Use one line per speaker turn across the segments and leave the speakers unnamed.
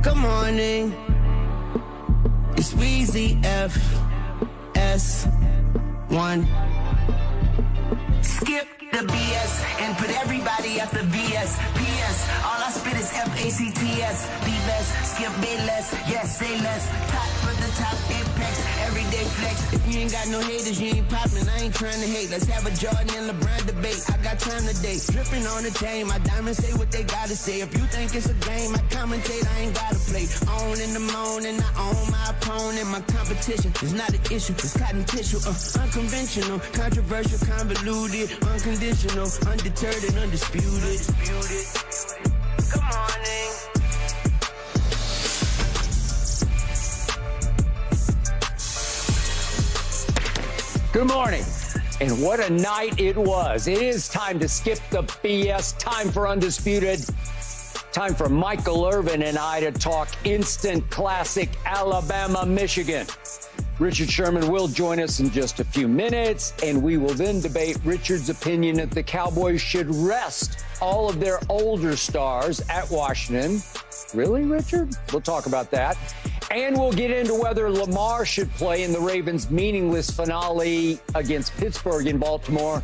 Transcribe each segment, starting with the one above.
Good morning. It's Weezy FS1. Skip the BS and put everybody after BS. PS, all I spit is FACTS. Be best, Skip Bayless, yes, say less. Top for the top, apex, everyday flex. If you ain't got no haters, you ain't poppin'. I ain't trying to hate. Let's have a Jordan and LeBron debate. I got time to date. Dripping on the chain, my diamonds say what they gotta say. If you think it's a game, I commentate, I ain't gotta play. On in the morning, I own my opponent. My competition is not an issue, it's cotton tissue. Unconventional, controversial, convoluted, unconditional, undeterred and undisputed. Good morning.
Good morning. And what a night it was. It is time to skip the BS, time for Undisputed, time for Michael Irvin and I to talk instant classic Alabama, Michigan. Richard Sherman will join us in just a few minutes, and we will then debate Richard's opinion that the Cowboys should rest all of their older stars at Washington. Really, Richard? We'll talk about that. And we'll get into whether Lamar should play in the Ravens' meaningless finale against Pittsburgh in Baltimore.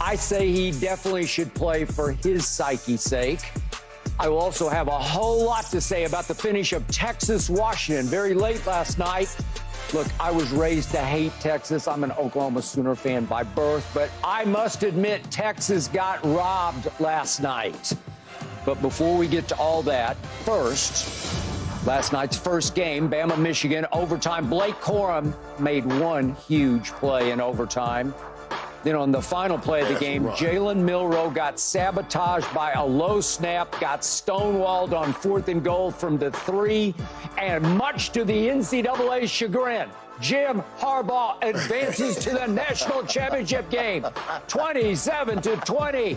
I say he definitely should play for his psyche's sake. I will also have a whole lot to say about the finish of Texas-Washington very late last night. Look, I was raised to hate Texas. I'm an Oklahoma Sooner fan by birth, but I must admit Texas got robbed last night. But before we get to all that, first, last night's first game, Bama, Michigan, overtime. Blake Corum made one huge play in overtime. Then on the final play of the game, Jalen Milroe got sabotaged by a low snap, got stonewalled on 4th and goal from the 3, and much to the NCAA's chagrin, Jim Harbaugh advances to the national championship game, 27-20.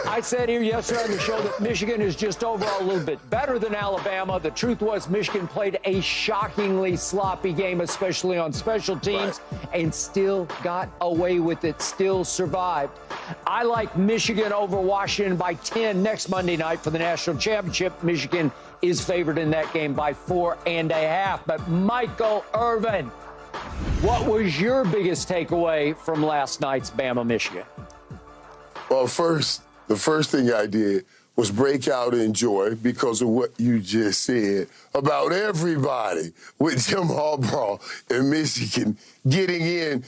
I said here yesterday on the show that Michigan is just overall a little bit better than Alabama. The truth was Michigan played a shockingly sloppy game, especially on special teams, and still got away with it, still survived. I like Michigan over Washington by 10 next Monday night for the national championship. Michigan is favored in that game by 4.5. But Michael Irvin, what was your biggest takeaway from last night's Bama-Michigan?
Well, the first thing I did was break out in joy because of what you just said about everybody with Jim Harbaugh in Michigan getting in.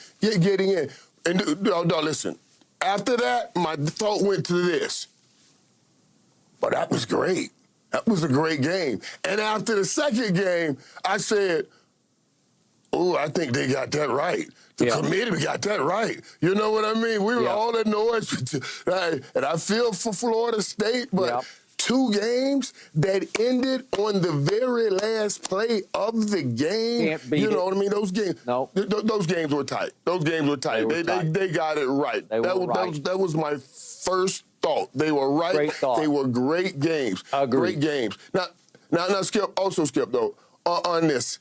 And no, listen, after that, my thought went to this. But that was great. That was a great game. And after the second game, I said, oh, I think they got that right. The committee got that right. You know what I mean? We were all annoyed. And I feel for Florida State, but 2 games that ended on the very last play of the game.
Can't beat
you know what I mean? Those games, those games were tight. Those games were tight. They got it right. That was my first thought. They were right.
Great thought.
They were great games.
Agreed.
Great games. Now, Skip, though, on this.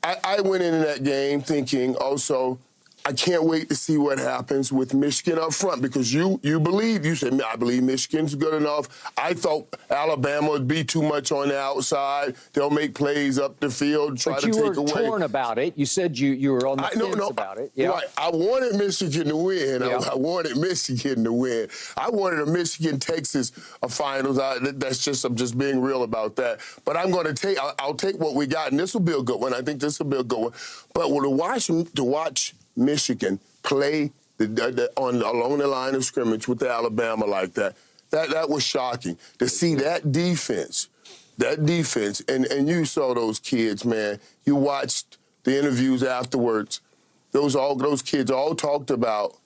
I went into that game thinking also, I can't wait to see what happens with Michigan up front because you said, I believe Michigan's good enough. I thought Alabama would be too much on the outside. They'll make plays up the field, try to take away.
But you were torn about it. You said you were on the fence about it. Yeah.
Right. I wanted Michigan to win. Yeah. I wanted Michigan to win. I wanted a Michigan-Texas finals. I'm just being real about that. But I'll take what we got, and this will be a good one. I think this will be a good one. But to watch Michigan play along the line of scrimmage with Alabama like that was shocking. To see that defense, and you saw those kids, man. You watched the interviews afterwards. Those kids all talked about,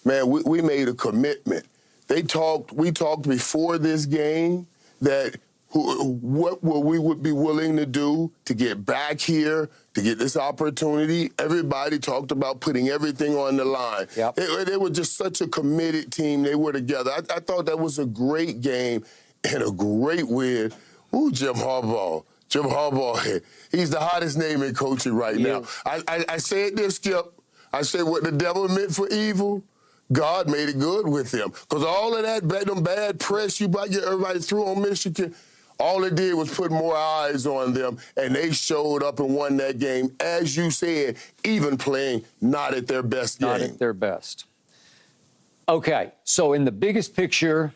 man, we made a commitment. We talked before this game that what we would be willing to do to get back here, to get this opportunity. Everybody talked about putting everything on the line. Yep. They were just such a committed team. They were together. I thought that was a great game and a great win. Ooh, Jim Harbaugh. Jim Harbaugh, he's the hottest name in coaching right now. I said this, Skip. I said what the devil meant for evil, God made it good with him. Because all of that bad press everybody threw on Michigan, All it did was put more eyes on them, and they showed up and won that game, as you said, even playing not at their best game.
Not at their best. Okay, so in the biggest picture,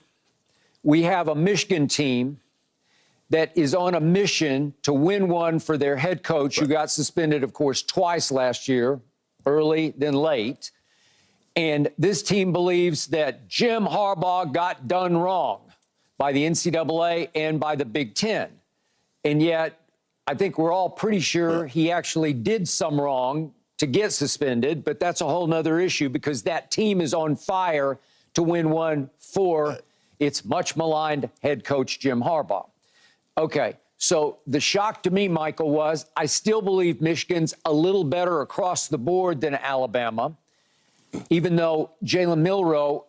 we have a Michigan team that is on a mission to win one for their head coach, who got suspended, of course, twice last year, early then late. And this team believes that Jim Harbaugh got done wrong by the NCAA and by the Big Ten. And yet, I think we're all pretty sure he actually did some wrong to get suspended, but that's a whole nother issue because that team is on fire to win one for its much maligned head coach, Jim Harbaugh. Okay, so the shock to me, Michael, was I still believe Michigan's a little better across the board than Alabama, even though Jalen Milroe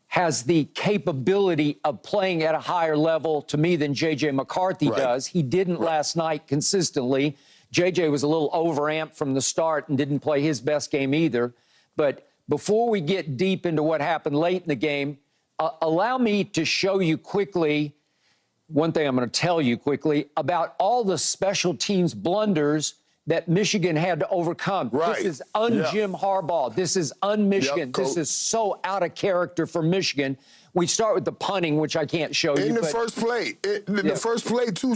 has the capability of playing at a higher level to me than J.J. McCarthy does. He didn't last night consistently. J.J. was a little overamped from the start and didn't play his best game either. But before we get deep into what happened late in the game, allow me to show you quickly one thing I'm going to tell you quickly about all the special teams blunders that Michigan had to overcome. This is un-Jim Harbaugh. This is un-Michigan. This is so out of character for Michigan. We start with the punting, which I can't show you.
In the first play, the first play, too,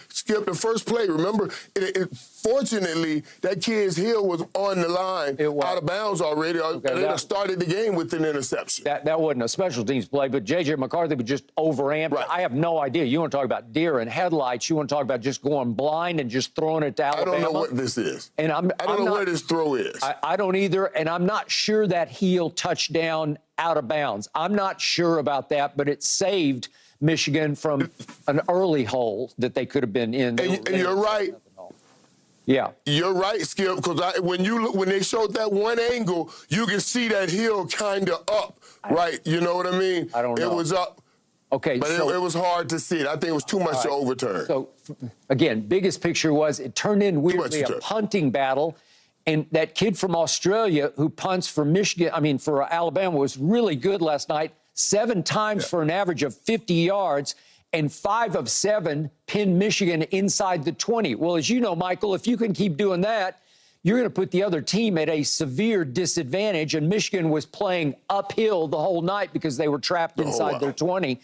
Skip, the first play, remember, fortunately, that kid's heel was on the line, out of bounds already, and they started the game with an interception.
That wasn't a special teams play, but J.J. McCarthy was just overamped. I have no idea. You want to talk about deer and headlights. You want to talk about just going blind and just throwing it to Alabama.
I don't know what this is.
And I
don't know where this throw is.
I don't either, and I'm not sure that heel touchdown out of bounds. I'm not sure about that, but it saved Michigan from an early hole that they could have been in.
And you're right.
Yeah.
You're right, Skip, because when they showed that one angle, you can see that heel kind of up, right? You know what I mean?
I don't know.
It was up.
Okay.
But it was hard to see it. I think it was too much to overturn.
So, again, biggest picture was it turned in weirdly a punting battle. And that kid from Australia who punts for for Alabama was really good last night. 7 times for an average of 50 yards, and 5 of 7 pinned Michigan inside the 20. Well, as you know, Michael, if you can keep doing that, you're going to put the other team at a severe disadvantage. And Michigan was playing uphill the whole night because they were trapped inside their 20.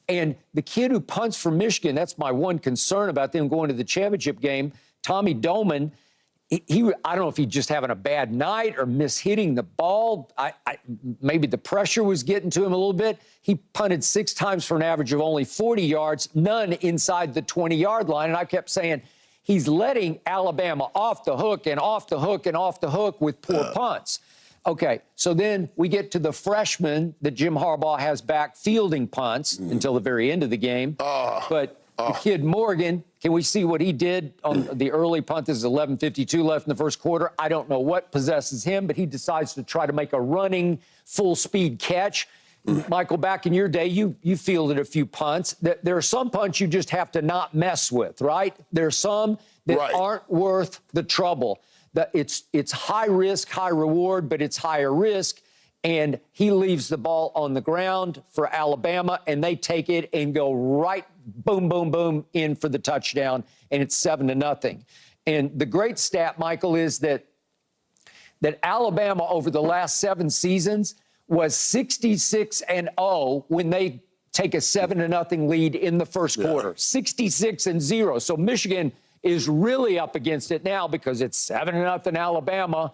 And the kid who punts for Michigan, that's my one concern about them going to the championship game, Tommy Doman. I don't know if he's just having a bad night or mishitting the ball. Maybe the pressure was getting to him a little bit. He punted 6 times for an average of only 40 yards, none inside the 20-yard line. And I kept saying, he's letting Alabama off the hook and off the hook and off the hook with poor punts. Okay, so then we get to the freshman that Jim Harbaugh has back fielding punts until the very end of the game. But the kid Morgan, can we see what he did on the early punt? This is 11:52 left in the first quarter. I don't know what possesses him, but he decides to try to make a running full-speed catch. Michael, back in your day, you fielded a few punts. There are some punts you just have to not mess with, right? There are some that aren't worth the trouble. It's high risk, high reward, but it's higher risk. And he leaves the ball on the ground for Alabama, and they take it and go right, boom, boom, boom, in for the touchdown, and it's 7-0. And the great stat, Michael, is that Alabama over the last 7 seasons was 66-0 when they take a 7-0 lead in the first quarter. 66-0. So Michigan is really up against it now because it's 7-0 Alabama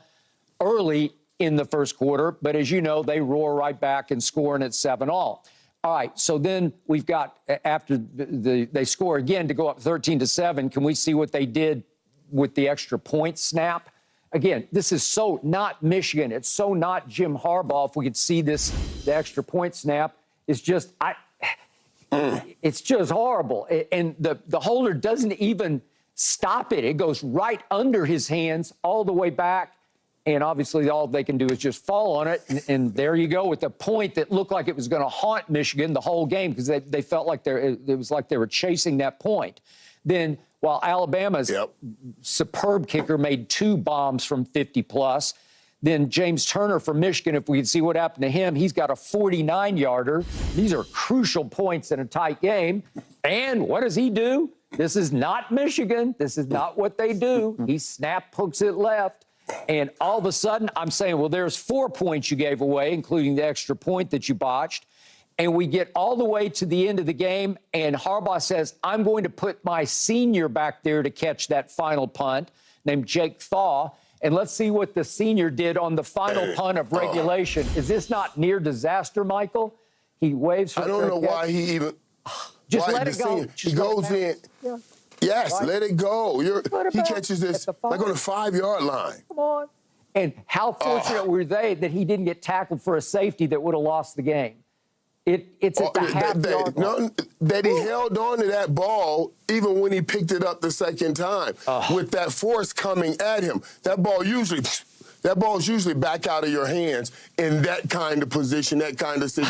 early in the first quarter. But as you know, they roar right back and score, and it's 7-all. All right, so then we've got, after they score again to go up 13-7, can we see what they did with the extra point snap? Again, this is so not Michigan. It's so not Jim Harbaugh. If we could see this, the extra point snap, it's just, it's just horrible. And the holder doesn't even stop it. It goes right under his hands all the way back. And obviously all they can do is just fall on it. And there you go with a point that looked like it was going to haunt Michigan the whole game because they felt like it was like they were chasing that point. Then while Alabama's superb kicker made 2 bombs from 50+, then James Turner from Michigan, if we can see what happened to him, he's got a 49-yarder. These are crucial points in a tight game. And what does he do? This is not Michigan. This is not what they do. He snap hooks it left. And all of a sudden, I'm saying, well, there's 4 points you gave away, including the extra point that you botched. And we get all the way to the end of the game, and Harbaugh says, I'm going to put my senior back there to catch that final punt, named Jake Thaw. And let's see what the senior did on the final punt of regulation. Is this not near disaster, Michael? He waves for
I don't know why he even...
Just let it go.
He goes in. Yeah. Yes, right. Let it go. He catches this like on the 5-yard line.
Come on. And how fortunate were they that he didn't get tackled for a safety that would have lost the game? It's at the half-yard line.
That he held on to that ball even when he picked it up the second time with that force coming at him. That ball's usually back out of your hands in that kind of position, that kind of situation.